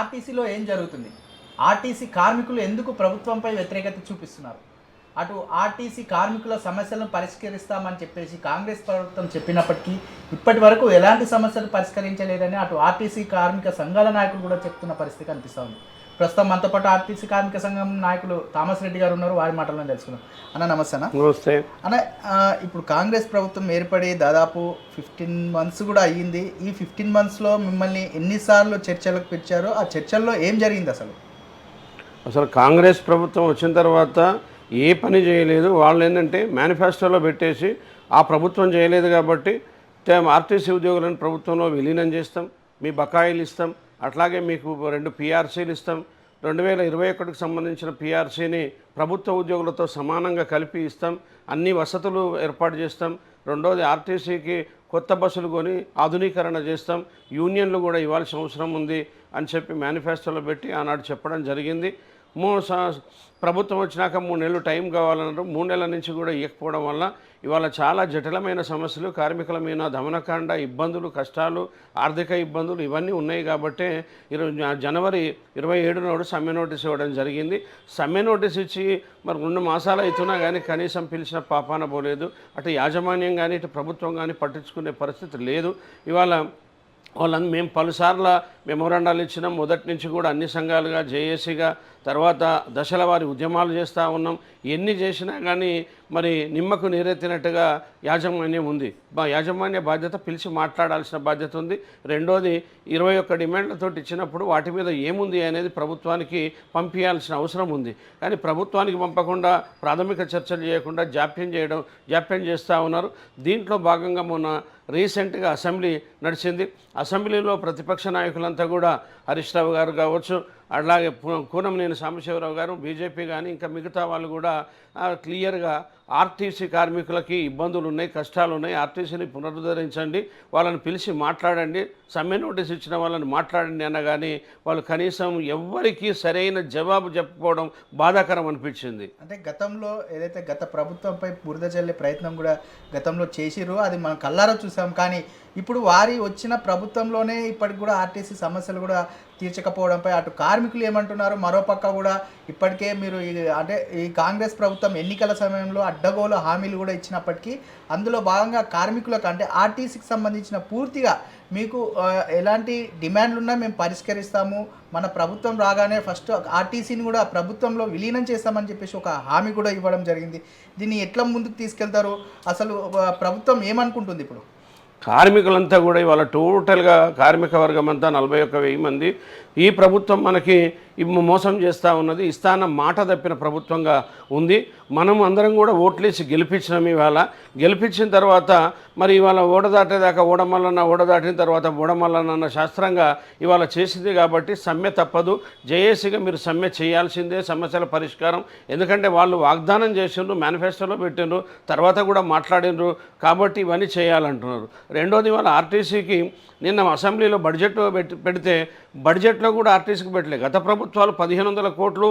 ఆర్టీసీలో ఏం జరుగుతుంది? ఆర్టీసీ కార్మికులు ఎందుకు ప్రభుత్వంపై వ్యతిరేకత చూపిస్తున్నారు? అటు ఆర్టీసీ కార్మికుల సమస్యలను పరిష్కరిస్తామని చెప్పేసి కాంగ్రెస్ ప్రభుత్వం చెప్పినప్పటికీ ఇప్పటి వరకు ఎలాంటి సమస్యలు పరిష్కరించలేదని అటు ఆర్టీసీ కార్మిక సంఘాల నాయకులు కూడా చెప్తున్న పరిస్థితి కనిపిస్తూ ఉంది. ప్రస్తుతం మనతో పాటు ఆర్టీసీ కార్మిక సంఘం నాయకులు థామస్ రెడ్డి గారు ఉన్నారు. వారి మాటలను తెలుసుకున్నాం. అన్న నమస్తే అన్న. నమస్తే అన్న, ఇప్పుడు కాంగ్రెస్ ప్రభుత్వం ఏర్పడి దాదాపు 15 months కూడా అయ్యింది. ఈ 15 monthsలో మిమ్మల్ని ఎన్నిసార్లు చర్చలకు పిలిచారో, ఆ చర్చల్లో ఏం జరిగింది అసలు కాంగ్రెస్ ప్రభుత్వం వచ్చిన తర్వాత ఏ పని చేయలేదు. వాళ్ళు ఏంటంటే మేనిఫెస్టోలో పెట్టేసి ఆ ప్రభుత్వం చేయలేదు కాబట్టి ఆర్టీసీ ఉద్యోగులను ప్రభుత్వంలో విలీనం చేస్తాం, మీ బకాయిలు ఇస్తాం, అట్లాగే మీకు 2 PRCలు ఇస్తాం, 2021కి సంబంధించిన PRCని ప్రభుత్వ ఉద్యోగులతో సమానంగా కలిపి ఇస్తాం, అన్ని వసతులు ఏర్పాటు చేస్తాం, రెండోది ఆర్టీసీకి కొత్త బస్సులు కొని ఆధునీకరణ చేస్తాం, యూనియన్లు కూడా ఇవ్వాల్సిన అవసరం ఉంది అని చెప్పి మేనిఫెస్టోలో పెట్టి ఆనాడు చెప్పడం జరిగింది. ప్రభుత్వం వచ్చినాక 3 నెలలు టైం కావాలన్నారు. 3 నెలల నుంచి కూడా ఇవ్వకపోవడం వల్ల ఇవాళ చాలా జటిలమైన సమస్యలు, కార్మికుల మీద దమనకాండ, ఇబ్బందులు, కష్టాలు, ఆర్థిక ఇబ్బందులు ఇవన్నీ ఉన్నాయి. కాబట్టి జనవరి 27 నాడు సమ్మె నోటీస్ ఇవ్వడం జరిగింది. సమ్మె నోటీస్ ఇచ్చి మరి 2 మాసాలు అవుతున్నా కానీ కనీసం పిలిచిన పాపాన పోలేదు. అటు యాజమాన్యం కానీ ఇటు ప్రభుత్వం కానీ పట్టించుకునే పరిస్థితి లేదు. ఇవాళ వాళ్ళని మేము పలుసార్లు మెమోరాండాలు ఇచ్చినాం. మొదటి నుంచి కూడా అన్ని సంఘాలుగా, జేఏసీగా, తర్వాత దశల వారి ఉద్యమాలు చేస్తూ ఉన్నాం. ఎన్ని చేసినా కానీ మరి నిమ్మకు నీరెత్తినట్టుగా యాజమాన్యం ఉంది. యాజమాన్య బాధ్యత పిలిచి మాట్లాడాల్సిన బాధ్యత ఉంది. రెండోది 21 డిమాండ్లతో ఇచ్చినప్పుడు వాటి మీద ఏముంది అనేది ప్రభుత్వానికి పంపించాల్సిన అవసరం ఉంది. కానీ ప్రభుత్వానికి పంపకుండా ప్రాథమిక చర్చలు చేయకుండా జాప్యం చేస్తూ ఉన్నారు. దీంట్లో భాగంగా మొన్న రీసెంట్గా అసెంబ్లీ నడిచింది. అసెంబ్లీలో ప్రతిపక్ష నాయకులంతా కూడా హరీష్ రావు గారు కావచ్చు, అలాగే కూనంనేని సాంబశివరావు గారు, బీజేపీ కానీ ఇంకా మిగతా వాళ్ళు కూడా క్లియర్గా ఆర్టీసీ కార్మికులకి ఇబ్బందులు ఉన్నాయి, కష్టాలు ఉన్నాయి, ఆర్టీసీని పునరుద్ధరించండి, వాళ్ళని పిలిచి మాట్లాడండి, సమ్మె నోటీస్ ఇచ్చిన వాళ్ళని మాట్లాడండి అనగానే వాళ్ళు కనీసం ఎవ్వరికీ సరైన జవాబు చెప్పుకోవడం బాధాకరం అనిపించింది. అంటే గతంలో ఏదైతే గత ప్రభుత్వంపై బురద జల్లే ప్రయత్నం కూడా గతంలో చేసిరో అది మనం కళ్ళారా చూసాం. కానీ ఇప్పుడు వారి వచ్చిన ప్రభుత్వంలోనే ఇప్పటికి కూడా ఆర్టీసీ సమస్యలు కూడా తీర్చకపోవడంపై అటు కార్మికులు ఏమంటున్నారు, మరోపక్క కూడా ఇప్పటికే మీరు అంటే ఈ కాంగ్రెస్ ప్రభుత్వం ఎన్నికల సమయంలో అడ్డగోలు హామీలు కూడా ఇచ్చినప్పటికీ అందులో భాగంగా కార్మికులకు అంటే ఆర్టీసీకి సంబంధించిన పూర్తిగా మీకు ఎలాంటి డిమాండ్లు ఉన్నా మేము పరిష్కరిస్తాము, మన ప్రభుత్వం రాగానే ఫస్ట్ ఆర్టీసీని కూడా ప్రభుత్వంలో విలీనం చేస్తామని చెప్పేసి ఒక హామీ కూడా ఇవ్వడం జరిగింది. దీన్ని ఎట్లా ముందుకు తీసుకెళ్తారు? అసలు ప్రభుత్వం ఏమనుకుంటుంది? ఇప్పుడు కార్మికులంతా కూడా ఇవాళ టోటల్గా కార్మిక వర్గం అంతా 41,000 మంది ఈ ప్రభుత్వం మనకి మోసం చేస్తూ ఉన్నది, ఇస్తాన మాట తప్పిన ప్రభుత్వంగా ఉంది. మనం అందరం కూడా ఓట్లేసి గెలిపించినాం. ఇవాళ గెలిపించిన తర్వాత మరి ఇవాళ ఓడదాటేదాకా ఓడదాటిన తర్వాత ఓడమల్లన్న శాస్త్రంగా ఇవాళ చేసింది. కాబట్టి సమ్మె తప్పదు. జేఏసీగా మీరు సమ్మె చేయాల్సిందే, సమస్యల పరిష్కారం. ఎందుకంటే వాళ్ళు వాగ్దానం చేసిండ్రు, మేనిఫెస్టోలో పెట్టిండ్రు, తర్వాత కూడా మాట్లాడినరు. కాబట్టి ఇవన్నీ చేయాలంటున్నారు. రెండోది వాళ్ళ ఆర్టీసీకి నిన్న అసెంబ్లీలో బడ్జెట్ పెడితే బడ్జెట్లో కూడా ఆర్టీసీకి పెట్టలేదు. గత ప్రభుత్వాలు 1,500 కోట్లు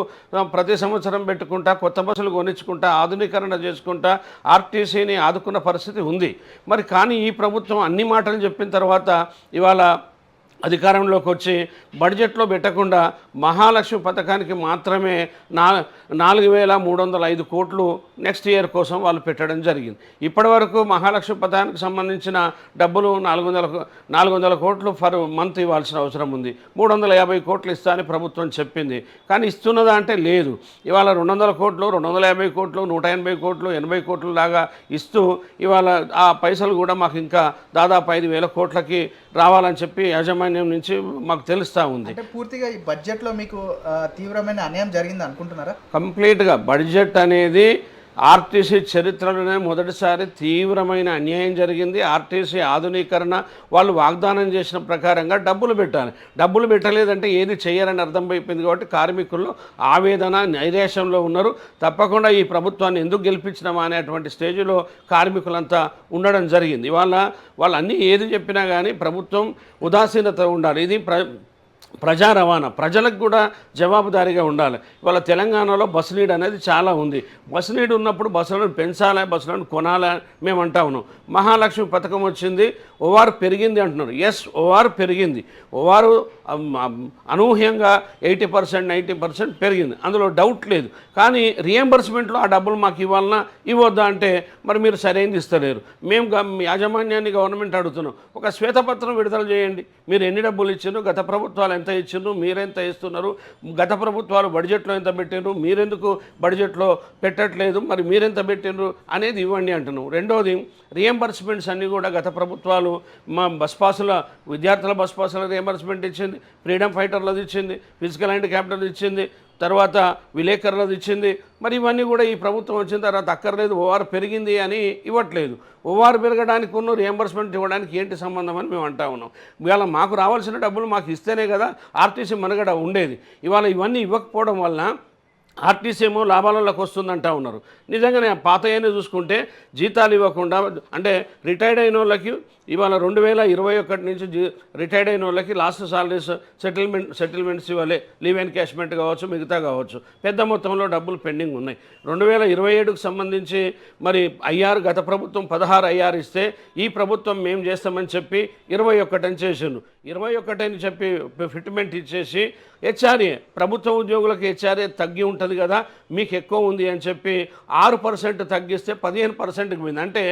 ప్రతి సంవత్సరం పెట్టుకుంటా, కొత్త బస్సులు కొనిచ్చుకుంటా, ఆధునీకరణ చేసుకుంటా ఆర్టీసీని ఆదుకున్న పరిస్థితి ఉంది. మరి కానీ ఈ ప్రభుత్వం అన్ని మాటలు చెప్పిన తర్వాత ఇవాళ అధికారంలోకి వచ్చి బడ్జెట్లో పెట్టకుండా మహాలక్ష్మి పథకానికి మాత్రమే 4,305 కోట్లు నెక్స్ట్ ఇయర్ కోసం వాళ్ళు పెట్టడం జరిగింది. ఇప్పటి వరకు మహాలక్ష్మి పథకానికి సంబంధించిన డబ్బులు 400 కోట్లు ఫర్ మంత్ ఇవ్వాల్సిన అవసరం ఉంది. 350 కోట్లు ఇస్తా అని ప్రభుత్వం చెప్పింది. కానీ ఇస్తున్నదా అంటే లేదు. ఇవాళ 200 కోట్లు, 250 కోట్లు, 180 కోట్లు, 80 కోట్లు లాగా ఇస్తూ ఇవాళ ఆ పైసలు కూడా మాకు ఇంకా దాదాపు 5,000 కోట్లకి రావాలని చెప్పి యాజమాన్యం నుంచి మాకు తెలుస్తూ ఉంది. అంటే పూర్తిగా ఈ బడ్జెట్లో మీకు తీవ్రమైన అన్యాయం జరిగింది అనుకుంటున్నారా? కంప్లీట్గా బడ్జెట్ అనేది ఆర్టీసీ చరిత్రలోనే మొదటిసారి తీవ్రమైన అన్యాయం జరిగింది. ఆర్టీసీ ఆధునీకరణ వాళ్ళు వాగ్దానం చేసిన ప్రకారంగా డబ్బులు పెట్టాలి. డబ్బులు పెట్టలేదంటే ఏది చేయరని అర్థమైపోయింది. కాబట్టి కార్మికుల్లో ఆవేదన, నైరాశ్యంలో ఉన్నారు. తప్పకుండా ఈ ప్రభుత్వాన్ని ఎందుకు గెలిపించినామా అనేటువంటి స్టేజ్లో కార్మికులంతా ఉండడం జరిగింది. వాళ్ళు అన్నీ ఏది చెప్పినా కానీ ప్రభుత్వం ఉదాసీనత ఉండాలి. ఇది ప్రజా రవాణా ప్రజలకు కూడా జవాబుదారీగా ఉండాలి. ఇవాళ తెలంగాణలో బస్ నీడ్ అనేది చాలా ఉంది. బస్ నీడ్ ఉన్నప్పుడు బస్సులను పెంచాలి, బస్సులను కొనాలి మేము అంటా ఉన్నాం. మహాలక్ష్మి పథకం వచ్చింది, ఓఆర్ పెరిగింది అంటున్నారు. ఎస్, ఓఆర్ పెరిగింది. ఓఆర్ అనూహ్యంగా 80% 90% పెరిగింది, అందులో డౌట్ లేదు. కానీ రియంబర్స్మెంట్లో ఆ డబ్బులు మాకు ఇవ్వాలన్నా ఇవ్వద్దా అంటే మరి మీరు సరైనది ఇస్తలేరు. మేము యాజమాన్యాన్ని గవర్నమెంట్ అడుగుతున్నాం, ఒక శ్వేతపత్రం విడుదల చేయండి. మీరు ఎన్ని డబ్బులు ఇచ్చారు, గత ప్రభుత్వాలు ఎంత ఇచ్చిండ్రు, మీరెంత ఇస్తున్నారు, గత ప్రభుత్వాలు బడ్జెట్లో ఎంత పెట్టిండ్రు, మీరెందుకు బడ్జెట్లో పెట్టట్లేదు, మరి మీరెంత పెట్టిండ్రు అనేది ఇవ్వండి అంటున్నాం. రెండోది, రియంబర్స్మెంట్స్ అన్నీ కూడా గత ప్రభుత్వాలు మా బస్ పాసుల విద్యార్థుల బస్ పాసుల రియంబర్స్మెంట్ ఇచ్చింది, ఫ్రీడమ్ ఫైటర్లది ఇచ్చింది, ఫిజికల్ అండ్ క్యాపిటల్ ఇచ్చింది, తర్వాత విలేకరులది ఇచ్చింది. మరి ఇవన్నీ కూడా ఈ ప్రభుత్వం వచ్చిన తర్వాత అక్కర్లేదు, ఓఆర్ పెరిగింది అని ఇవ్వట్లేదు. ఓఆర్ పెరగడానికి ఉన్న రియంబర్స్మెంట్ ఇవ్వడానికి ఏంటి సంబంధం అని మేము అంటా ఉన్నాం. ఇవాళ మాకు రావాల్సిన డబ్బులు మాకు ఇస్తేనే కదా ఆర్టీసీ మనుగడ ఉండేది. ఇవాళ ఇవన్నీ ఇవ్వకపోవడం వలన ఆర్టీసీ ఏమో లాభాలలోకి వస్తుందంటా ఉన్నారు. నిజంగానే పాత అయినా చూసుకుంటే జీతాలు ఇవ్వకుండా, అంటే రిటైర్డ్ అయిన వాళ్ళకి ఇవాళ 2021 నుంచి రిటైర్డ్ అయిన వాళ్ళకి లాస్ట్ సాలరీస్ సెటిల్మెంట్స్ ఇవ్వాలి, లీవ్ ఎన్కాష్మెంట్ కావచ్చు, మిగతా కావచ్చు, పెద్ద మొత్తంలో డబ్బులు పెండింగ్ ఉన్నాయి. 2027కు సంబంధించి మరి ఐఆర్ గత ప్రభుత్వం 16 ఐఆర్ ఇస్తే ఈ ప్రభుత్వం మేము చేస్తామని చెప్పి 21 అని చేసిండు. 21 అని చెప్పి ఫిట్మెంట్ ఇచ్చేసి హెచ్ఆర్ఏ ప్రభుత్వ ఉద్యోగులకు హెచ్ఆర్ఏ తగ్గి ఉంటుంది కదా, మీకు ఎక్కువ ఉంది అని చెప్పి 6% తగ్గిస్తే 15%కి పోయింది. అంటే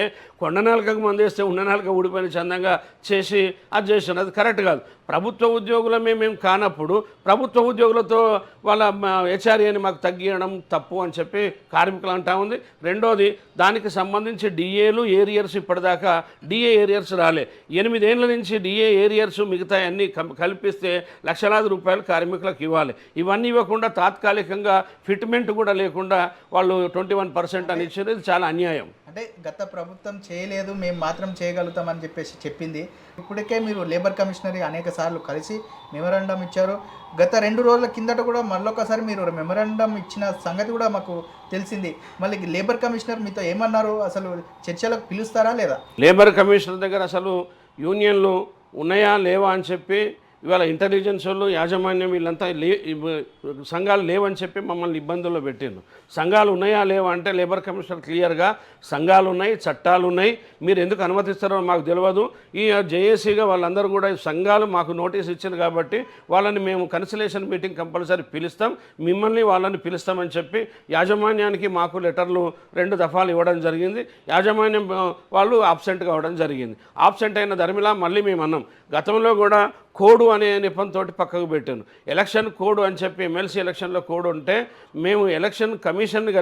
కొండ నాలుకకు మందేస్తే ఉన్న నాలుక ఊడిపోయిన చందంగా చేసి అది చేసాను. అది కరెక్ట్ కాదు. ప్రభుత్వ ఉద్యోగులమే మేము కానప్పుడు ప్రభుత్వ ఉద్యోగులతో వాళ్ళ హెచ్ఆర్ఏని మాకు తగ్గియడం తప్పు అని చెప్పి కార్మికులు అంటా ఉంది. రెండోది, దానికి సంబంధించి డిఏలు ఏరియర్స్ ఇప్పటిదాకా డిఏ ఏరియర్స్ రాలే. 8 ఏళ్ల నుంచి డిఏ ఏరియర్స్ మిగతా అన్నీ కల్పిస్తే లక్షలాది రూపాయలు కార్మికులకు ఇవ్వాలి. ఇవన్నీ ఇవ్వకుండా తాత్కాలికంగా ఫిట్మెంట్ కూడా లేకుండా వాళ్ళు 21% అని ఇచ్చారు. ఇది చాలా అన్యాయం. అంటే గత ప్రభుత్వం చేయలేదు, మేము మాత్రం చేయగలుగుతామని చెప్పేసి చెప్పింది. ఇప్పటికే మీరు లేబర్ కమిషనరీ అనేక సార్లు కలిసి మెమరాండం ఇచ్చారు. గత 2 రోజుల కిందట కూడా మళ్ళొకసారి మీరు మెమరాండం ఇచ్చిన సంగతి కూడా మాకు తెలిసింది. మళ్ళీ లేబర్ కమిషనర్ మీతో ఏమన్నారు, అసలు చర్చలకు పిలుస్తారా లేదా? లేబర్ కమిషనర్ దగ్గర అసలు యూనియన్లు ఉన్నాయా లేవా అని చెప్పి ఇవాళ ఇంటెలిజెన్స్ వాళ్ళు, యాజమాన్యం వీళ్ళంతా సంఘాలు లేవని చెప్పి మమ్మల్ని ఇబ్బందుల్లో పెట్టిండ్రు. సంఘాలు ఉన్నాయా లేవా అంటే లేబర్ కమిషనర్ క్లియర్గా సంఘాలు ఉన్నాయి, చట్టాలు ఉన్నాయి, మీరు ఎందుకు అనుమతిస్తారో మాకు తెలియదు. ఈ జేఏసీగా వాళ్ళందరూ కూడా సంఘాలు మాకు నోటీస్ ఇచ్చారు కాబట్టి వాళ్ళని మేము కన్సలేషన్ మీటింగ్ కంపల్సరీ పిలుస్తాం, మిమ్మల్ని వాళ్ళని పిలుస్తామని చెప్పి యాజమాన్యానికి మాకు లెటర్లు 2 దఫాలు ఇవ్వడం జరిగింది. యాజమాన్యం వాళ్ళు ఆబ్సెంట్ కావడం జరిగింది. ఆబ్సెంట్ అయిన ధర్మిలా మళ్ళీ మేము అన్నాం. గతంలో కూడా కోడ్ అనే నెపంతో పక్కకు పెట్టాను. ఎలక్షన్ కోడ్ అని చెప్పి ఎమ్మెల్సీ ఎలక్షన్లో కోడ్ ఉంటే మేము ఎలక్షన్ కమిషన్ని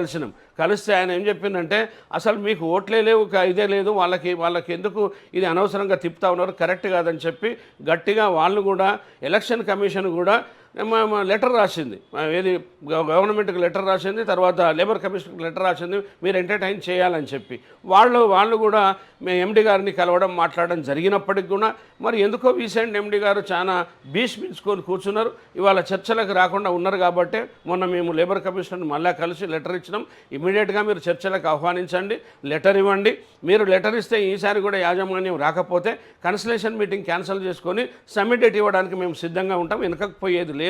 కలిస్తే ఆయన ఏం చెప్పిందంటే, అసలు మీకు ఓట్లే లేవు, ఇదే లేదు, వాళ్ళకి ఎందుకు ఇది అనవసరంగా తిప్పుతా ఉన్నారు, కరెక్ట్ కాదని చెప్పి గట్టిగా వాళ్ళు కూడా ఎలక్షన్ కమిషన్ కూడా లెటర్ రాసింది. ఏది గవర్నమెంట్కి లెటర్ రాసింది, తర్వాత లేబర్ కమిషన్కి లెటర్ రాసింది, మీరు ఎంటర్టైన్ చేయాలని చెప్పి. వాళ్ళు కూడా మేము ఎండి గారిని కలవడం మాట్లాడడం జరిగినప్పటికి కూడా మరి ఎందుకో వీసెంట్ ఎండి గారు చాలా భీష్మించుకొని కూర్చున్నారు. ఇవాళ చర్చలకు రాకుండా ఉన్నారు కాబట్టి మొన్న మేము లేబర్ కమిషనర్ని మళ్ళీ కలిసి లెటర్ ఇచ్చినాం. ఇమీడియట్గా మీరు చర్చలకు ఆహ్వానించండి, లెటర్ ఇవ్వండి. మీరు లెటర్ ఇస్తే ఈసారి కూడా యాజమాన్యం రాకపోతే కన్సలేషన్ మీటింగ్ క్యాన్సిల్ చేసుకొని సమ్మిట్ డేట్ ఇవ్వడానికి మేము సిద్ధంగా ఉంటాం, వెనకపోయేది లేదు.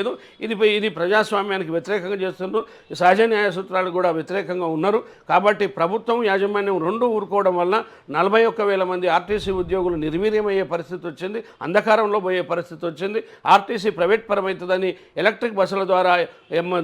ఇది ప్రజాస్వామ్యానికి వ్యతిరేకంగా చేస్తున్నారు, సహజ న్యాయ సూత్రాలు కూడా వ్యతిరేకంగా ఉన్నారు. కాబట్టి ప్రభుత్వం యాజమాన్యం 2 ఊరుకోవడం వల్ల 41,000 మంది ఆర్టీసీ ఉద్యోగులు నిర్వీర్యమయ్యే పరిస్థితి వచ్చింది, అంధకారంలో పోయే పరిస్థితి వచ్చింది. ఆర్టీసీ ప్రైవేట్ పరమవుతుందని ఎలక్ట్రిక్ బస్సుల ద్వారా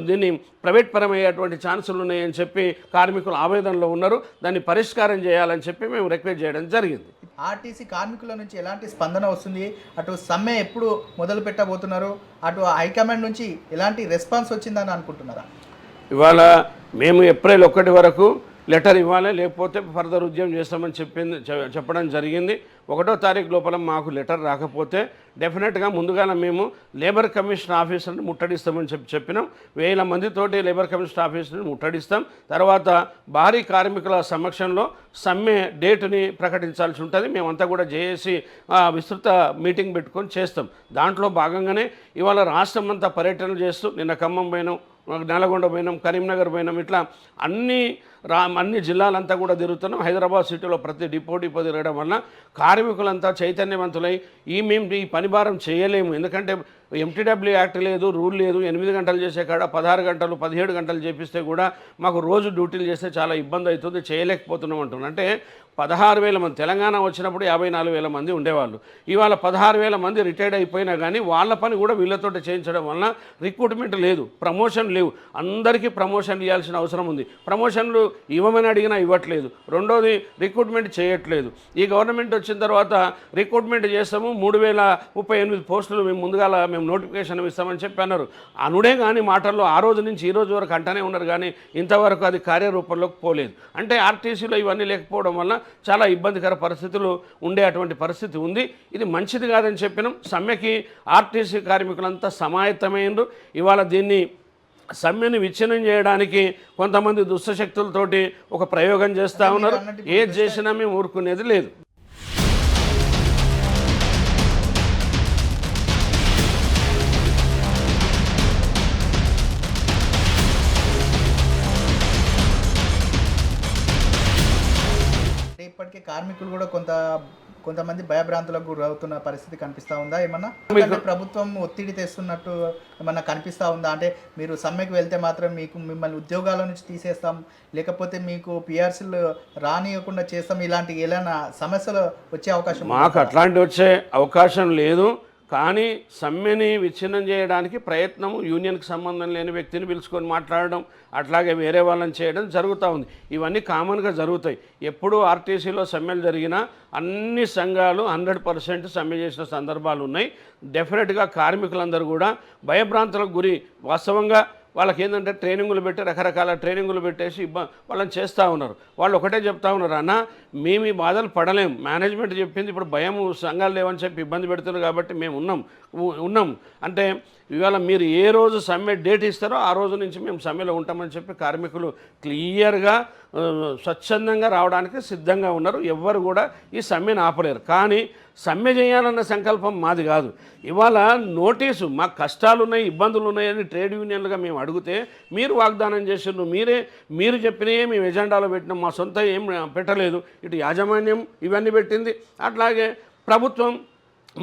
దీన్ని ప్రైవేట్ పరమయ్యేటువంటి ఛాన్సులు ఉన్నాయని చెప్పి కార్మికులు ఆవేదనలో ఉన్నారు. దాన్ని పరిష్కారం చేయాలని చెప్పి మేము రిక్వెస్ట్ చేయడం జరిగింది. ఆర్టీసీ కార్మికుల నుంచి ఎలాంటి స్పందన వస్తుంది? అటు సమ్మె ఎప్పుడు మొదలు పెట్టబోతున్నారు? అటు హైకమాండ్ నుంచి ఎలాంటి రెస్పాన్స్ వచ్చిందని అనుకుంటున్నారా? ఇవాళ మేము ఏప్రిల్ 1 వరకు లెటర్ ఇవ్వాలి, లేకపోతే ఫర్దర్ ఉద్యమం చేస్తామని చెప్పడం జరిగింది. 1వ తారీఖు లోపల మాకు లెటర్ రాకపోతే డెఫినెట్గా ముందుగానే మేము లేబర్ కమిషన్ ఆఫీసర్ని ముట్టడిస్తామని చెప్పినాం. 1000 మందితోటి లేబర్ కమిషన్ ఆఫీసర్ని ముట్టడిస్తాం. తర్వాత భారీ కార్మికుల సమక్షంలో సమ్మె డేట్ని ప్రకటించాల్సి ఉంటుంది. మేమంతా కూడా జేఏసీ విస్తృత మీటింగ్ పెట్టుకొని చేస్తాం. దాంట్లో భాగంగానే ఇవాళ రాష్ట్రం అంతా పర్యటనలు చేస్తూ నిన్న ఖమ్మం పోయినాం, నల్గొండ పోయినాం, కరీంనగర్ పోయినాం, ఇట్లా అన్ని జిల్లాలంతా కూడా తిరుగుతున్నాం. హైదరాబాద్ సిటీలో ప్రతి డిపో తిరగడం వల్ల కార్మికులంతా చైతన్యవంతులై మేము ఈ పని భారం చేయలేము, ఎందుకంటే ఎంటీడబ్ల్యూ యాక్ట్ లేదు, రూల్ లేదు. 8 గంటలు చేసే కాడ 16 గంటలు 17 గంటలు చేపిస్తే కూడా మాకు రోజు డ్యూటీలు చేస్తే చాలా ఇబ్బంది అవుతుంది, చేయలేకపోతున్నాం అంటున్నాను. అంటే 16,000 మంది తెలంగాణ వచ్చినప్పుడు 54,000 మంది ఉండేవాళ్ళు. ఇవాళ 16,000 మంది రిటైర్డ్ అయిపోయినా కానీ వాళ్ళ పని కూడా వీళ్ళతోటి చేయించడం వలన రిక్రూట్మెంట్ లేదు, ప్రమోషన్ లేవు. అందరికీ ప్రమోషన్ ఇవ్వాల్సిన అవసరం ఉంది. ప్రమోషన్లు ఇవ్వమని అడిగినా ఇవ్వట్లేదు. రెండోది రిక్రూట్మెంట్ చేయట్లేదు. ఈ గవర్నమెంట్ వచ్చిన తర్వాత రిక్రూట్మెంట్ చేస్తాము, 3,038 పోస్టులు మేము నోటిఫికేషన్ ఇస్తామని చెప్పి అన్నారు. అనుడే కానీ మాటల్లో ఆ రోజు నుంచి ఈ రోజు వరకు అంటనే ఉన్నారు కానీ ఇంతవరకు అది కార్యరూపంలోకి పోలేదు. అంటే ఆర్టీసీలో ఇవన్నీ లేకపోవడం వల్ల చాలా ఇబ్బందికర పరిస్థితులు ఉండే అటువంటి పరిస్థితి ఉంది. ఇది మంచిది కాదని చెప్పినాం. సమ్మెకి ఆర్టీసీ కార్మికులంతా సమాయత్తమైనరు. ఇవాళ దీన్ని సమ్మెని విచ్ఛిన్నం చేయడానికి కొంతమంది దుష్టశక్తులతోటి ఒక ప్రయోగం చేస్తూ ఉన్నారు. ఏది చేసినా మేము ఊరుకునేది లేదు. ఇప్పటికే కార్మికులు కూడా కొంతమంది భయభ్రాంతులకు గురవుతున్న పరిస్థితి కనిపిస్తూ ఉందా? ఏమన్నా ప్రభుత్వం ఒత్తిడి తెస్తున్నట్టు ఏమన్నా కనిపిస్తూ ఉందా? అంటే మీరు సమ్మెకి వెళ్తే మాత్రం మిమ్మల్ని ఉద్యోగాల నుంచి తీసేస్తాం, లేకపోతే మీకు పిఆర్సీలు రానియకుండా చేస్తాం, ఇలాంటి ఏదైనా సమస్యలు వచ్చే అవకాశం? మాకు అట్లాంటి వచ్చే అవకాశం లేదు. కానీ సమ్మెని విచ్ఛిన్నం చేయడానికి ప్రయత్నం, యూనియన్కి సంబంధం లేని వ్యక్తిని పిలుచుకొని మాట్లాడడం, అట్లాగే వేరే వాళ్ళని చేయడం జరుగుతూ ఉంది. ఇవన్నీ కామన్గా జరుగుతాయి. ఎప్పుడు ఆర్టీసీలో సమ్మెలు జరిగినా అన్ని సంఘాలు 100% సమ్మె చేసిన సందర్భాలు ఉన్నాయి. డెఫినెట్గా కార్మికులందరూ కూడా భయభ్రాంతులకు గురి, వాస్తవంగా వాళ్ళకి ఏంటంటే ట్రైనింగులు పెట్టి రకరకాల ట్రైనింగులు పెట్టేసి వాళ్ళని చేస్తూ ఉన్నారు. వాళ్ళు ఒకటే చెప్తా ఉన్నారు, అన్న మేము ఈ బాధలు పడలేం, మేనేజ్మెంట్ చెప్పింది ఇప్పుడు భయం సంఘాలు లేవని చెప్పి ఇబ్బంది పెడుతున్నారు కాబట్టి మేము ఉన్నాం అంటే ఇవాళ మీరు ఏ రోజు సమ్మె డేట్ ఇస్తారో ఆ రోజు నుంచి మేము సమ్మెలో ఉంటామని చెప్పి కార్మికులు క్లియర్గా స్వచ్ఛందంగా రావడానికి సిద్ధంగా ఉన్నారు. ఎవ్వరు కూడా ఈ సమ్మెను ఆపలేరు. కానీ సమ్మె చేయాలన్న సంకల్పం మాది కాదు. ఇవాళ నోటీసు మాకు కష్టాలు ఉన్నాయి, ఇబ్బందులు ఉన్నాయని ట్రేడ్ యూనియన్లుగా మేము అడిగితే మీరు వాగ్దానం చేసినారు, మీరు చెప్పినయే మేము ఎజెండాలో పెట్టినాం, మా సొంత ఏం పెట్టలేదు. ఇటు యాజమాన్యం ఇవన్నీ పెట్టింది, అట్లాగే ప్రభుత్వం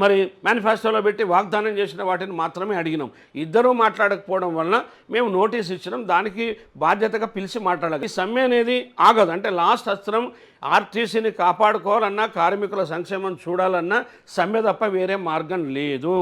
మరి మేనిఫెస్టోలో పెట్టి వాగ్దానం చేసిన వాటిని మాత్రమే అడిగినాం. ఇద్దరూ మాట్లాడకపోవడం వలన మేము నోటీస్ ఇచ్చినాం. దానికి బాధ్యతగా పిలిచి మాట్లాడాలి. ఈ సమ్మె అనేది ఆగదు. అంటే లాస్ట్ అస్త్రం ఆర్టీసీని కాపాడుకోవాలన్నా, కార్మికుల సంక్షేమం చూడాలన్నా సమ్మె తప్ప వేరే మార్గం లేదు.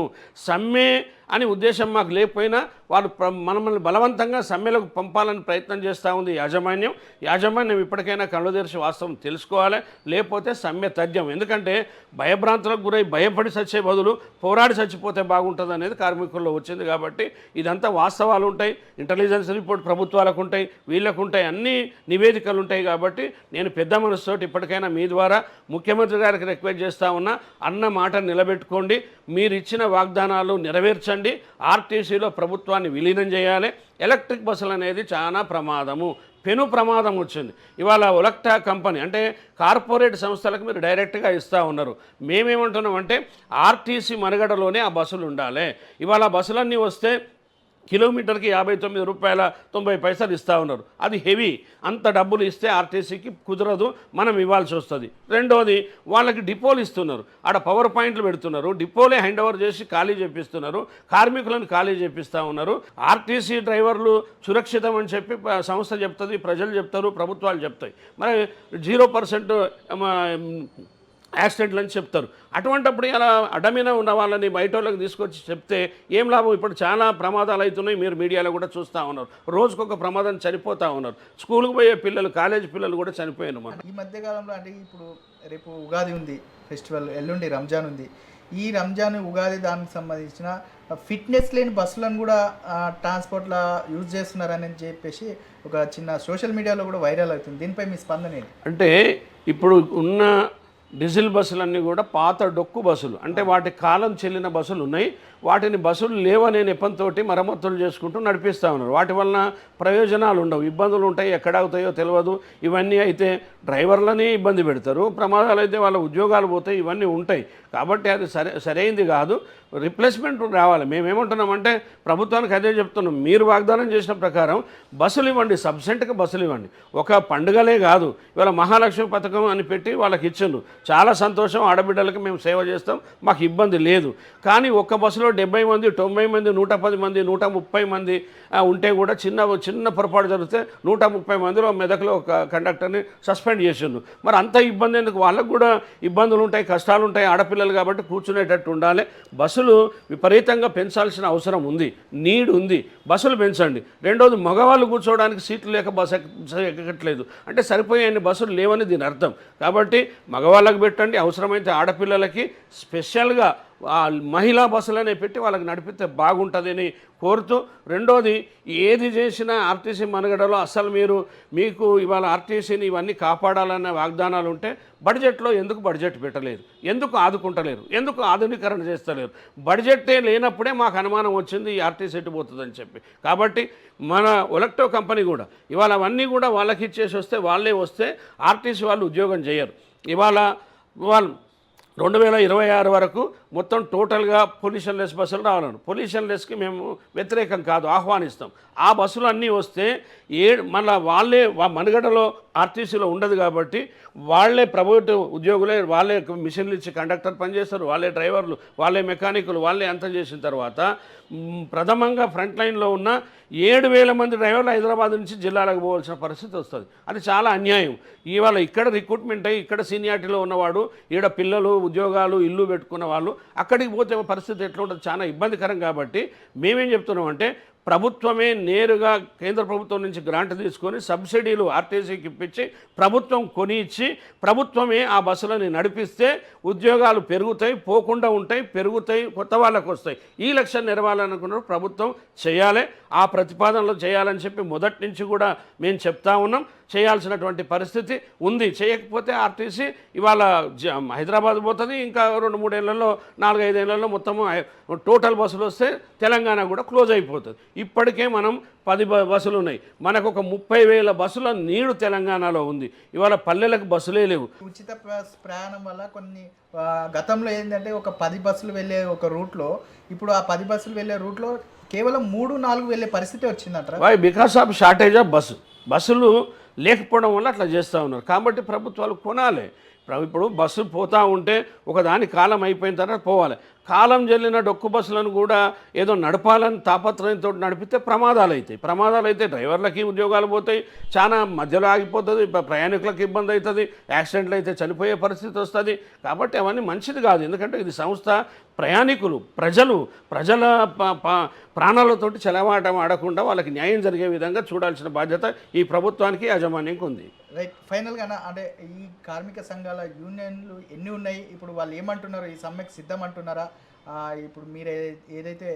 సమ్మె అని ఉద్దేశం మాకు లేకపోయినా వాళ్ళు మనల్ని బలవంతంగా సమ్మెలకు పంపాలని ప్రయత్నం చేస్తూ ఉంది యాజమాన్యం ఇప్పటికైనా కళ్ళు తెరిచి వాస్తవం తెలుసుకోవాలి, లేకపోతే సమ్మె తథ్యం. ఎందుకంటే భయభ్రాంతులకు గురై భయపడి చచ్చే బదులు పోరాడి చచ్చిపోతే బాగుంటుంది అనేది కార్మికుల్లో వచ్చింది. కాబట్టి ఇదంతా వాస్తవాలు ఉంటాయి, ఇంటెలిజెన్స్ రిపోర్ట్ ప్రభుత్వాలకు ఉంటాయి, వీళ్ళకు ఉంటాయి, అన్ని నివేదికలు ఉంటాయి. కాబట్టి నేను పెద్ద మనసుతోటి ఇప్పటికైనా మీ ద్వారా ముఖ్యమంత్రి గారికి రిక్వెస్ట్ చేస్తూ ఉన్నా, అన్న మాట నిలబెట్టుకోండి, మీరు ఇచ్చిన వాగ్దానాలు నెరవేర్చండి, ఆర్టీసీలో ప్రభుత్వాన్ని విలీనం చేయాలి. ఎలక్ట్రిక్ బస్సులు అనేది చాలా ప్రమాదము, పెను ప్రమాదం వచ్చింది. ఇవాళ ఒలక్టా కంపెనీ అంటే కార్పొరేట్ సంస్థలకు మీరు డైరెక్ట్గా ఇస్తూ ఉన్నారు. మేమేమంటున్నాం అంటే ఆర్టీసీ మనుగడలోనే ఆ బస్సులు ఉండాలి. ఇవాళ బస్సులన్నీ వస్తే కిలోమీటర్కి 59 రూపాయల 90 పైసలు ఇస్తూ ఉన్నారు. అది హెవీ. అంత డబ్బులు ఇస్తే ఆర్టీసీకి కుదరదు, మనం ఇవ్వాల్సి వస్తుంది. రెండోది వాళ్ళకి డిపోలు ఇస్తున్నారు, ఆడ పవర్ పాయింట్లు పెడుతున్నారు, డిపోలే హ్యాండ్ ఓవర్ చేసి ఖాళీ చేపిస్తున్నారు, కార్మికులను ఖాళీ చేపిస్తూ ఉన్నారు. ఆర్టీసీ డ్రైవర్లు సురక్షితం అని చెప్పి సంస్థ చెప్తుంది, ప్రజలు చెప్తారు, ప్రభుత్వాలు చెప్తాయి. మరి 0% యాక్సిడెంట్లు అని చెప్తారు. అటువంటిప్పుడు ఇలా అడ్డమైన ఉన్న వాళ్ళని బయట వాళ్ళకి తీసుకొచ్చి చెప్తే ఏం లాభం? ఇప్పుడు చాలా ప్రమాదాలు అవుతున్నాయి, మీరు మీడియాలో కూడా చూస్తూ ఉన్నారు. రోజుకొక ప్రమాదం చనిపోతూ ఉన్నారు. స్కూల్కి పోయే పిల్లలు, కాలేజీ పిల్లలు కూడా చనిపోయారు. మనం ఈ మధ్యకాలంలో అంటే ఇప్పుడు రేపు ఉగాది ఉంది, ఫెస్టివల్, ఎల్లుండి రంజాన్ ఉంది. ఈ రంజాన్ ఉగాది దానికి సంబంధించిన ఫిట్నెస్ లేని బస్సులను కూడా ట్రాన్స్పోర్ట్లో యూజ్ చేస్తున్నారని చెప్పేసి ఒక చిన్న సోషల్ మీడియాలో కూడా వైరల్ అవుతుంది. దీనిపై మీ స్పందన ఏంటి? అంటే ఇప్పుడు ఉన్న డీజిల్ బస్సులన్నీ కూడా పాత డొక్కు బస్సులు, అంటే వాటి కాలం చెల్లిన బస్సులు ఉన్నాయి. వాటిని బస్సులు లేవనే నెపంతో మరమ్మతులు చేసుకుంటూ నడిపిస్తూ ఉన్నారు. వాటి వలన ప్రయోజనాలు ఉండవు, ఇబ్బందులు ఉంటాయి, ఎక్కడ అవుతాయో తెలియదు. ఇవన్నీ అయితే డ్రైవర్లని ఇబ్బంది పెడతారు, ప్రమాదాలు అయితే వాళ్ళ ఉద్యోగాలు పోతాయి, ఇవన్నీ ఉంటాయి. కాబట్టి అది సరైంది కాదు. రిప్లేస్మెంట్ రావాలి. మేమేమంటున్నామంటే ప్రభుత్వానికి అదే చెప్తున్నాం, మీరు వాగ్దానం చేసిన ప్రకారం బస్సులు ఇవ్వండి, సబ్సెంట్గా బస్సులు ఇవ్వండి. ఒక పండుగలే కాదు, ఇవాళ మహాలక్ష్మి పథకం అని పెట్టి వాళ్ళకి ఇచ్చిండ్రు, చాలా సంతోషం, ఆడబిడ్డలకి మేము సేవ చేస్తాం, మాకు ఇబ్బంది లేదు. కానీ ఒక్క బస్సులో 70 మంది, 90 మంది, 110 మంది, 130 మంది ఉంటే కూడా చిన్న పొరపాటు జరిగితే 130 మందిలో మెదక్లో ఒక కండక్టర్ని సస్పెండ్ చేసిండ్రు. మరి అంత ఇబ్బంది ఎందుకు? వాళ్ళకు కూడా ఇబ్బందులు ఉంటాయి, కష్టాలు ఉంటాయి, ఆడపిల్లలు కాబట్టి కూర్చునేటట్టు ఉండాలి. బస్సులు విపరీతంగా పెంచాల్సిన అవసరం ఉంది, నీడ్ ఉంది, బస్సులు పెంచండి. రెండోది, మగవాళ్ళు కూర్చోవడానికి సీట్లు లేక బస్సు ఎక్కట్లేదు అంటే సరిపోయే బస్సులు లేవని దీని అర్థం. కాబట్టి మగవాళ్ళకి పెట్టండి, అవసరమైతే ఆడపిల్లలకి స్పెషల్గా మహిళా బస్సులనే పెట్టి వాళ్ళకి నడిపితే బాగుంటుందని కోరుతూ, రెండోది, ఏది చేసినా ఆర్టీసీ మనుగడలో అసలు మీకు ఇవాళ ఆర్టీసీని ఇవన్నీ కాపాడాలన్న వాగ్దానాలు ఉంటే బడ్జెట్లో ఎందుకు బడ్జెట్ పెట్టలేదు, ఎందుకు ఆదుకుంటలేరు, ఎందుకు ఆధునీకరణ చేస్తలేరు? బడ్జెట్టే లేనప్పుడే మాకు అనుమానం వచ్చింది ఈ ఆర్టీసీ ఎట్టుపోతుందని చెప్పి. కాబట్టి మన ఒలక్టో కంపెనీ కూడా ఇవాళ అవన్నీ కూడా వాళ్ళకి ఇచ్చేసి వాళ్ళే వస్తే ఆర్టీసీ వాళ్ళు ఉద్యోగం చేయరు. ఇవాళ వాళ్ళు 2026 వరకు మొత్తం టోటల్గా పొల్యూషన్ లెస్ బస్సులు రావాలను. పొల్యూషన్ లెస్కి మేము వ్యతిరేకం కాదు, ఆహ్వానిస్తాం. ఆ బస్సులు అన్నీ వస్తే మళ్ళీ వాళ్ళే మనుగడలో ఆర్టీసీలో ఉండదు కాబట్టి వాళ్ళే ప్రభుత్వ ఉద్యోగులే, వాళ్ళే మిషన్లు ఇచ్చి కండక్టర్ పనిచేస్తారు, వాళ్ళే డ్రైవర్లు, వాళ్ళే మెకానికులు, వాళ్ళే అంతం చేసిన తర్వాత ప్రథమంగా ఫ్రంట్ లైన్లో ఉన్న 7,000 మంది డ్రైవర్లు హైదరాబాద్ నుంచి జిల్లాలకు పోవాల్సిన పరిస్థితి వస్తుంది. అది చాలా అన్యాయం. ఇవాళ ఇక్కడ రిక్రూట్మెంట్ అయ్యి ఇక్కడ సీనియారిటీలో ఉన్నవాడు, ఈడ పిల్లలు, ఉద్యోగాలు, ఇల్లు పెట్టుకున్న వాళ్ళు అక్కడికి పోతే పరిస్థితి ఎట్లా ఉంటుంది? చాలా ఇబ్బందికరం. కాబట్టి మేమేం చెప్తున్నామంటే ప్రభుత్వమే నేరుగా కేంద్ర ప్రభుత్వం నుంచి గ్రాంట్ తీసుకొని సబ్సిడీలు ఆర్టీసీకి ఇప్పించి ప్రభుత్వం కొని ఇచ్చి ప్రభుత్వమే ఆ బస్సులని నడిపిస్తే ఉద్యోగాలు పెరుగుతాయి, పోకుండా ఉంటాయి, పెరుగుతాయి, కొత్త వాళ్ళకు వస్తాయి. ఈ లక్ష్యం నెరవేరాలనుకున్నారు ప్రభుత్వం చేయాలి, ఆ ప్రతిపాదనలు చేయాలని చెప్పి మొదటి నుంచి కూడా మేము చెప్తా ఉన్నాం. చేయాల్సినటువంటి పరిస్థితి ఉంది. చేయకపోతే ఆర్టీసీ ఇవాళ హైదరాబాద్ పోతుంది, ఇంకా 2-3 ఏళ్లలో 4-5 ఏళ్లలో మొత్తము టోటల్ బస్సులు వస్తే తెలంగాణ కూడా క్లోజ్ అయిపోతుంది. ఇప్పటికే మనం 10 బస్సులు ఉన్నాయి, మనకు ఒక 30,000 బస్సుల నీడు తెలంగాణలో ఉంది. ఇవాళ పల్లెలకు బస్సులే లేవు. ఉచిత ప్రయాణం వల్ల కొన్ని గతంలో ఏంటంటే ఒక 10 బస్సులు వెళ్ళే ఒక రూట్లో ఇప్పుడు ఆ 10 బస్సులు వెళ్ళే రూట్లో కేవలం 3-4 వెళ్ళే పరిస్థితి వచ్చిందంటారా? Why? Because of shortage of బస్సులు లేకపోవడం వల్ల అట్లా చేస్తూ ఉన్నారు. కాబట్టి ప్రభుత్వాలు కొనాలి. ఇప్పుడు బస్సు పోతూ ఉంటే ఒకదాని కాలం అయిపోయిన తర్వాత పోవాలి. కాలం చెల్లిన డొక్కు బస్సులను కూడా ఏదో నడపాలని తాపత్రయంతో నడిపితే ప్రమాదాలు అయితే డ్రైవర్లకి ఉద్యోగాలు పోతాయి, చాలా మధ్యలో ఆగిపోతుంది, ప్రయాణికులకు ఇబ్బంది అవుతుంది, యాక్సిడెంట్లు అయితే చనిపోయే పరిస్థితి వస్తుంది. కాబట్టి అవన్నీ మంచిది కాదు. ఎందుకంటే ఇది సంస్థ ప్రయాణికులు, ప్రజల ప్రాణాలతోటి చెలవాటం ఆడకుండా వాళ్ళకి న్యాయం జరిగే విధంగా చూడాల్సిన బాధ్యత ఈ ప్రభుత్వానికి, యాజమాన్యానికి ఉంది. రైట్. ఫైనల్గా అంటే ఈ కార్మిక సంఘాల యూనియన్లు ఎన్ని ఉన్నాయి? ఇప్పుడు వాళ్ళు ఏమంటున్నారు? ఈ సమ్మెకు సిద్ధం అంటున్నారా? ఇప్పుడు మీరు ఏదైతే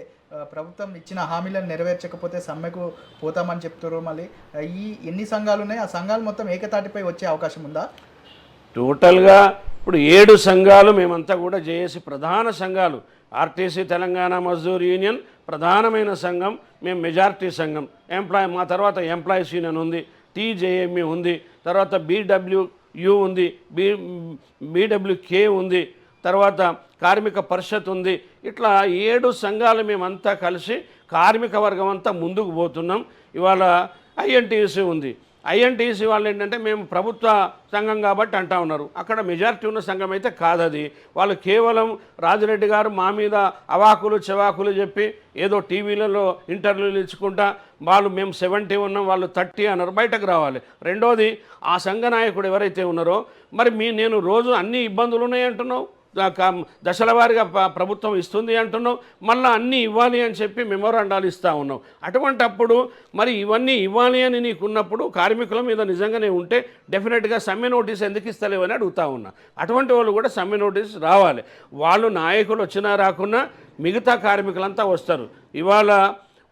ప్రభుత్వం ఇచ్చిన హామీలను నెరవేర్చకపోతే సమ్మెకు పోతామని చెప్తారో, మళ్ళీ ఎన్ని సంఘాలు ఉన్నాయి? ఆ సంఘాలు మొత్తం ఏకతాటిపై వచ్చే అవకాశం ఉందా? టోటల్గా ఇప్పుడు 7 సంఘాలు మేమంతా కూడా జేఏసీ ప్రధాన సంఘాలు. ఆర్టీసీ తెలంగాణ మజ్దూర్ యూనియన్ ప్రధానమైన సంఘం, మేము మెజారిటీ సంఘం. మా తర్వాత ఎంప్లాయీస్ యూనియన్ ఉంది, టీజేఎంఈ ఉంది, తర్వాత BWU ఉంది, BWK ఉంది, తర్వాత కార్మిక పరిషత్ ఉంది. ఇట్లా 7 సంఘాలు మేమంతా కలిసి కార్మిక వర్గం అంతా ముందుకు పోతున్నాం. ఇవాళ ఐఎన్టీయూసీ ఉంది. ఐఎన్టీసీ వాళ్ళు ఏంటంటే మేము ప్రభుత్వ సంఘం కాబట్టి అంటా ఉన్నారు, అక్కడ మెజారిటీ ఉన్న సంఘం అయితే కాదది. వాళ్ళు కేవలం రాజిరెడ్డి గారు మా మీద అవాకులు చెవాకులు చెప్పి ఏదో టీవీలలో ఇంటర్వ్యూలు ఇచ్చుకుంటా మేము 70 ఉన్నాం, వాళ్ళు 30 అన్నారు. బయటకు రావాలి. రెండోది, ఆ సంఘ నాయకుడు ఎవరైతే ఉన్నారో, మరి నేను రోజు అన్ని ఇబ్బందులు ఉన్నాయి అంటున్నావు, దశల వారీగా ప్రభుత్వం ఇస్తుంది అంటున్నావు, మళ్ళీ అన్నీ ఇవ్వాలి అని చెప్పి మెమోరాండాలు ఇస్తూ ఉన్నావు. అటువంటప్పుడు మరి ఇవన్నీ ఇవ్వాలి అని నీకున్నప్పుడు కార్మికుల మీద నిజంగానే ఉంటే డెఫినెట్గా సమ్మె నోటీస్ ఎందుకు ఇస్తలేవు అని అడుగుతూ ఉన్నా. అటువంటి వాళ్ళు కూడా సమ్మె నోటీస్ రావాలి. వాళ్ళు నాయకులు వచ్చినా రాకున్నా మిగతా కార్మికులంతా వస్తారు. ఇవాళ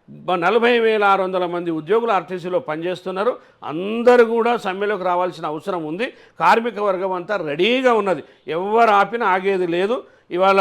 40,600 మంది ఉద్యోగులు ఆర్టీసీలో పనిచేస్తున్నారు. అందరూ కూడా సమ్మెలోకి రావాల్సిన అవసరం ఉంది. కార్మిక వర్గం అంతా రెడీగా ఉన్నది, ఎవరు ఆపినా ఆగేది లేదు. ఇవాళ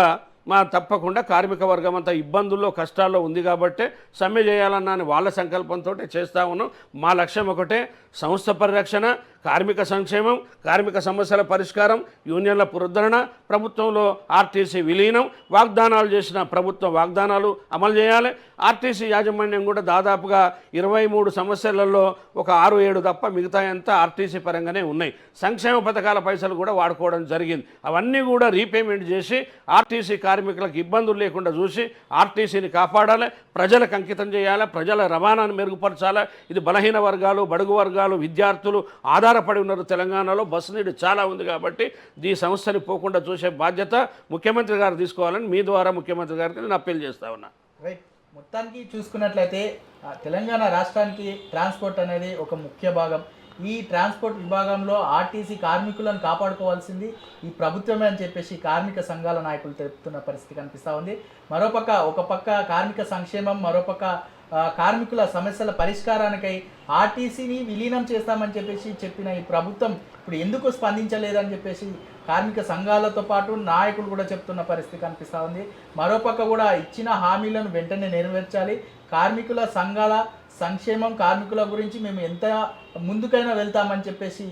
తప్పకుండా కార్మిక వర్గం అంతా ఇబ్బందుల్లో, కష్టాల్లో ఉంది కాబట్టి సమ్మె చేయాలన్న వాళ్ళ సంకల్పంతో చేస్తూ ఉన్నాం. మా లక్ష్యం ఒకటే, సంస్థ పరిరక్షణ, కార్మిక సంక్షేమం, కార్మిక సమస్యల పరిష్కారం, యూనియన్ల పునరుద్ధరణ, ప్రభుత్వంలో ఆర్టీసీ విలీనం, వాగ్దానాలు చేసిన ప్రభుత్వం వాగ్దానాలు అమలు చేయాలి. ఆర్టీసీ యాజమాన్యం కూడా దాదాపుగా 23 సమస్యలలో ఒక 6-7 తప్ప మిగతా అంతా ఆర్టీసీ పరంగానే ఉన్నాయి. సంక్షేమ పథకాల పైసలు కూడా వాడుకోవడం జరిగింది. అవన్నీ కూడా రీపేమెంట్ చేసి ఆర్టీసీ కార్మికులకు ఇబ్బందులు లేకుండా చూసి ఆర్టీసీని కాపాడాలి, ప్రజలకు అంకితం చేయాలి, ప్రజల రవాణాను మెరుగుపరచాలి. ఇది బలహీన వర్గాలు, బడుగు వర్గాలు, విద్యార్థులు ఆధారపడి ఉన్నారు. తెలంగాణలో బస్సు నీడు చాలా ఉంది కాబట్టి ఈ సంస్థని పోకుండా చూసే బాధ్యత ముఖ్యమంత్రి గారు తీసుకోవాలని మీ ద్వారా ముఖ్యమంత్రి గారికి నేను అప్పీల్ చేస్తా ఉన్నా. రైట్. మొత్తానికి చూసుకున్నట్లయితే తెలంగాణ రాష్ట్రానికి ట్రాన్స్పోర్ట్ అనేది ఒక ముఖ్య భాగం. ఈ ట్రాన్స్పోర్ట్ విభాగంలో ఆర్టీసీ కార్మికులను కాపాడుకోవాల్సింది ఈ ప్రభుత్వమే అని చెప్పేసి కార్మిక సంఘాల నాయకులు తెలుపుతున్న పరిస్థితి కనిపిస్తూ ఉంది. ఒక పక్క కార్మిక సంక్షేమం, మరోపక్క కార్మికుల సమస్యల పరిష్కారానికై ఆర్టీసీని విలీనం చేస్తామని చెప్పేసి చెప్పిన ఈ ప్రభుత్వం ఇప్పుడు ఎందుకు స్పందించలేదని చెప్పేసి కార్మిక సంఘాలతో పాటు నాయకులు కూడా చెప్తున్న పరిస్థితి కనిపిస్తూ ఉంది. మరోపక్క కూడా ఇచ్చిన హామీలను వెంటనే నెరవేర్చాలి. కార్మికుల సంఘాల సంక్షేమం, కార్మికుల గురించి మేము ఎంత ముందుకైనా వెళ్తామని చెప్పేసి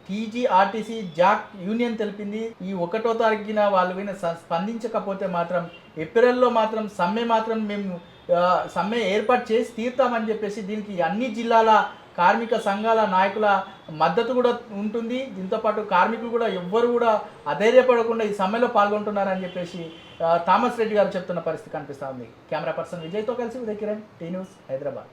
టీజీఆర్టీసీ జాక్ యూనియన్ తెలిపింది. ఈ 1వ తారీఖున వాళ్ళు విన స్పందించకపోతే మాత్రం ఏప్రిల్లో మాత్రం మేము సమ్మె ఏర్పాటు చేసి తీరుతామని చెప్పేసి దీనికి అన్ని జిల్లాల కార్మిక సంఘాల నాయకుల మద్దతు కూడా ఉంటుంది. దీంతోపాటు కార్మికులు కూడా ఎవ్వరు కూడా అధైర్యపడకుండా ఈ సమ్మెలో పాల్గొంటున్నారని చెప్పేసి థామస్ రెడ్డి గారు చెప్తున్న పరిస్థితి కనిపిస్తూ ఉంది. కెమెరా పర్సన్ విజయ్తో కలిసి ఉదయ్ కిరణ్, టీ న్యూస్, హైదరాబాద్.